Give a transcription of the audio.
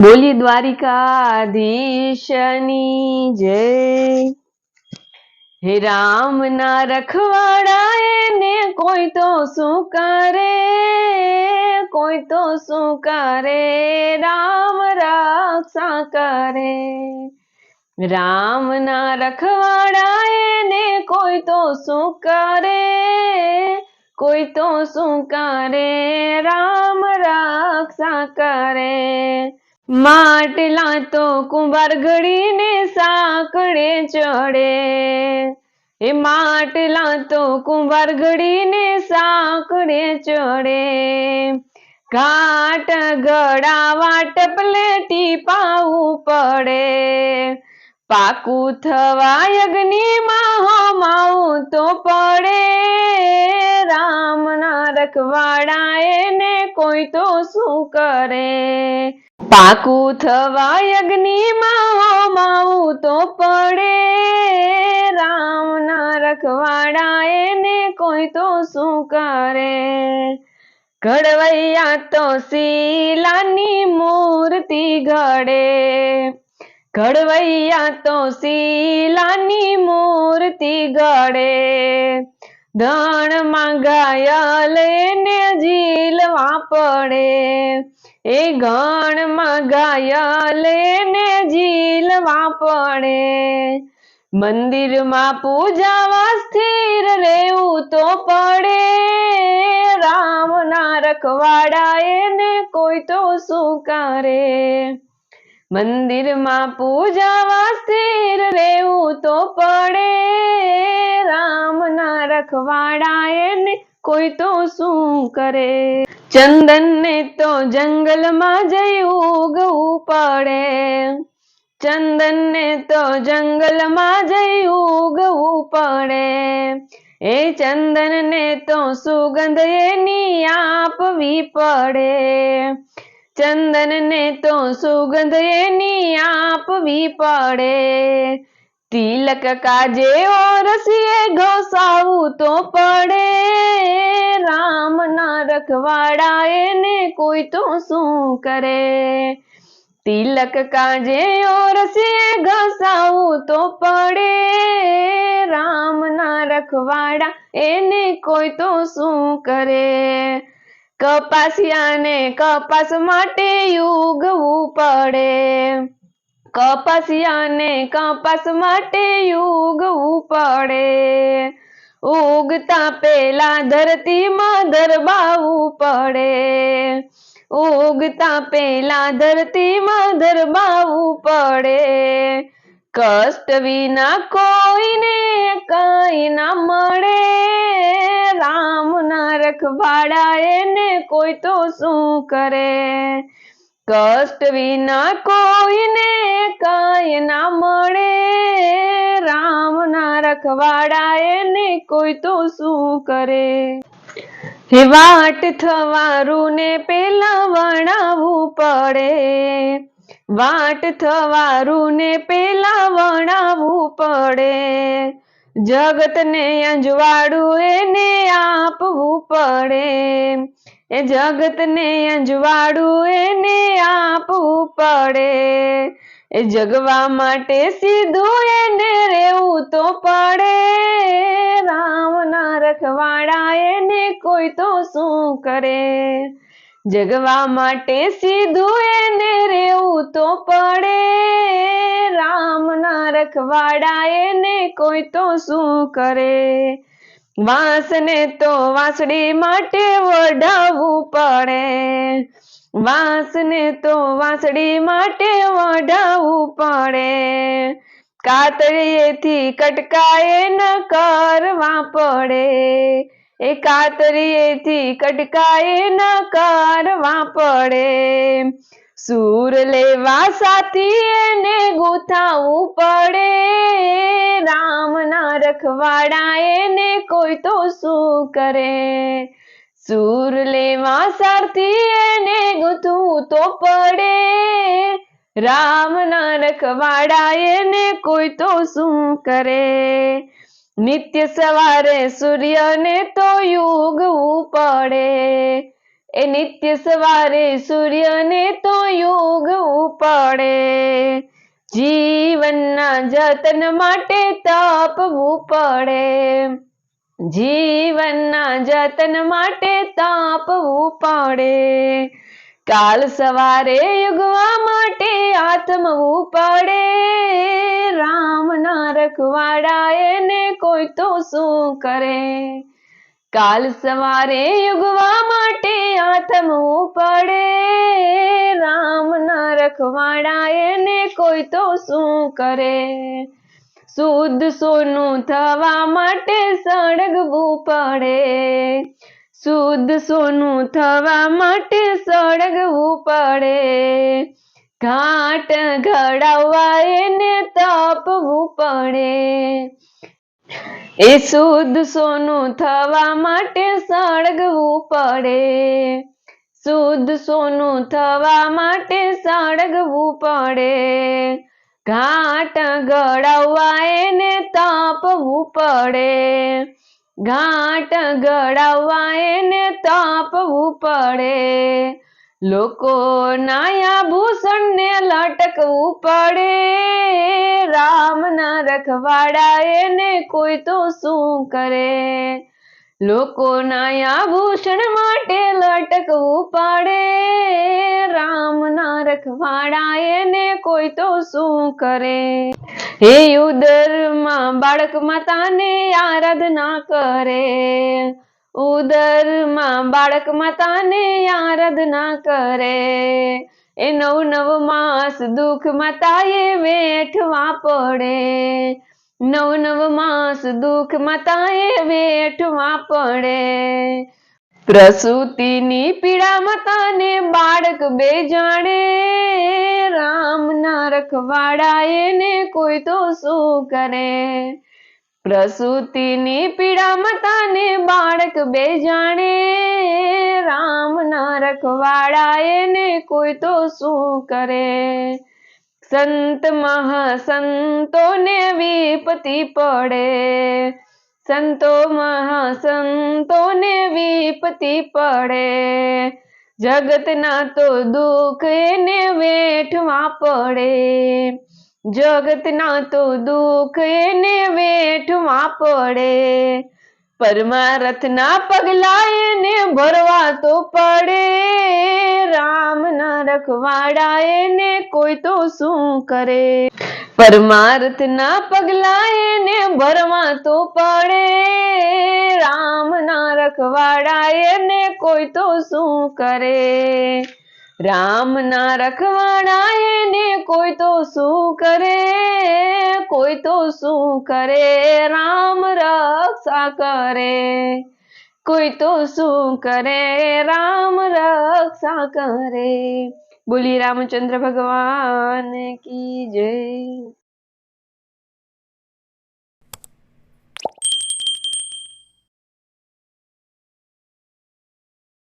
બોલીએ દ્વારિકાધીશની જય। હે રામ ના રખવાડા એને કોઈ તો શું કરે, કોઈ તો શું કરે, રામ રક્ષા કરે। રામ ના રખવાડા એને કોઈ તો શું કરે, કોઈ તો શું કરે, રામ રક્ષા કરે। માટલા તો કુંભાર ઘડીને સાંકળે ચડે, એ માટલા તો કુંભાર ઘડીને સાંકળે ચડે। ઘાટ ગળાવા ટપલે ટીપાવું પડે, પાકું થવા યજ્ઞમાં હોમાવું તો પડે। રામ ના રખવાડા એને કોઈ તો શું કરે, પાકું થવા યજ્ઞમાં હોમાવું તો પડે। રામ ના રખવાડા એને કોઈ તો શું કરે। ઘડવૈયા તો શીલાની મૂર્તિ ઘડે, ઘડવૈયા તો શીલાની મૂર્તિ ઘડે। ધણમાં ઘાયલ એને ઝીલવા પડે, એ ઘણમાં ઘાયલ એને ઝીલવા પડે। મંદિરમાં પૂજાવા સ્થિર રહેવું તો પડે, રામ ના રખવાડા એને કોઈ તો શું કરે। મંદિરમાં પૂજાવા સ્થિર રહેવું તો પડે, રામ ના રખવાડા એને કોઈ તો શું કરે। ચંદન ને તો જંગલમાં જઈ ઉગવું પડે, ચંદન ને તો જંગલમાં જઈ ઉગવું પડે। એ ચંદન ને તો સુગંધ એની આપવી પડે, ચંદન ને તો સુગંધ એની આપવી પડે। તિલક કાજે ઓરસીએ ઘસાવું તો પડે, રામ ના રખવાડા એને કોઈ તો શું કરે। તિલક કાજે ઓરસીએ ઘસાવું તો પડે, રામ ના રખવાડા એને કોઈ તો શું કરે। કપાસિયાને કપાસ માટે ઉગવું પડે, કપાસિયાને કપાસ માટે ઉગવું પડે। ઉગતા પેલા ધરતીમાં દરબાવવું પડે, ઉગતા પેલા ધરતીમાં દરબાવવું પડે। કષ્ટ વિના કોઈને કઈ ના મળે, રામ ના રખવાડા એને કોઈ તો શું કરે। કષ્ટ વિના કોઈને કઈ ના મળે, રામ ના રખવાડા એને કોઈ તો શું કરે। હે વાટ થવારું ને પેલા વણાવવું પડે, વાટ થવારું ને પેલા વણાવવું પડે। જગત ને અંજવાળું એને આપવું પડે, એ જગત ને અંજવાળું એને આપવું પડે। એ જગવા માટે સીધું એને રહેવું તો પડે, રામ ના રખવાડા એને કોઈ તો શું કરે। જગવા માટે સીધું એને રહેવું તો પડે, રામ ના રખવાડા એને કોઈ તો શું કરે। વાંસને તો વાંસળી માટે વઢાવવું પડે, વાંસને તો વાંસળી માટે વઢાવવું પડે। કાતરીએથી કટકા ન કરવા પડે, એ કાતરીએથી કટકા ન કરવા પડે। સૂર લેવા સાથી એને ગૂંથાવું પડે, રામ ના રખવાડા એને કોઈ તો શું કરે। સૂર લેવા સાથી એને ગૂંથવું તો પડે, રામ ના રખવાડા એને કોઈ તો શું કરે। નિત્ય સવારે સૂર્યને તો ઉગવું પડે, એ નિત્ય સવારે સૂર્યને તો ઉગવું પડે, જીવનના જતન માટે તપવું પડે, જીવનના જતન માટે તપવું પડે, કાલ સવારે ઉગવા માટે આથમવું પડે, રામના રખવાડા એને કોઈ તો શું કરે, કાલ સવારે ઉગવા માટે આથમવું પડે, રામના રખવાડા એને કોઈ તો શું કરે, શુદ્ધ સોનું થવા માટે સળગવું પડે, શુદ્ધ સોનું થવા માટે સળગવું પડે, ઘાટ ઘડાવવા એને તપવું પડે, એ શુદ્ધ સોનું થવા માટે સળગવું પડે, શુદ્ધ સોનું થવા માટે સળગવું પડે, ઘાટ ઘડાવવા એને તપવું પડે, ઘાટ ઘડાવવા એને તપવું પડે, લોકોના આભૂષણને લટકવું પડે, રામના રખવાડા એને કોઈ તો શું કરે, લોકોના આભૂષણ માટે લટકવું પડે, રામના રખવાડા એને કોઈ તો શું કરે, હે ઉદરમાં બાળક માતાને આરાધના કરે, ઉદરમાં બાળક માતાને આરાધના કરે, એ નવ માસ દુઃખ માતાએ વેઠવા પડે, નવ માસ દુઃખ માતાએ વેઠવા પડે, પ્રસૂતિની પીડા માતાને બાળક બે જાણે, રામના રખવાડા એને કોઈ તો શું કરે, પ્રસૂતિની પીડા માતાને બાળક બે જાણે, રામના રખવાડા એને કોઈ તો શું કરે, સંત મહાસંતોને વિપત્તિ પડે, સંતો મહાસંતોને વિપત્તિ પડે, જગતના તો દુઃખ એને વેઠવા પડે, જગતના તો દુઃખ એને વેઠવા પડે, પરમારથના પગલા એને ભરવા તો પડે, રામના રખવાડા એને કોઈ તો શું કરે, પરમાર્થના પગલા એને ભરવા તો પડે, રામના રખવાડા એને કોઈ તો શું કરે, રામના રખવાડા એને કોઈ તો શું કરે, કોઈ તો શું કરે, રામ રક્ષા કરે, કોઈ તો શું કરે, રામ રક્ષા કરે, બોલી રામચંદ્ર ભગવાન કી જય।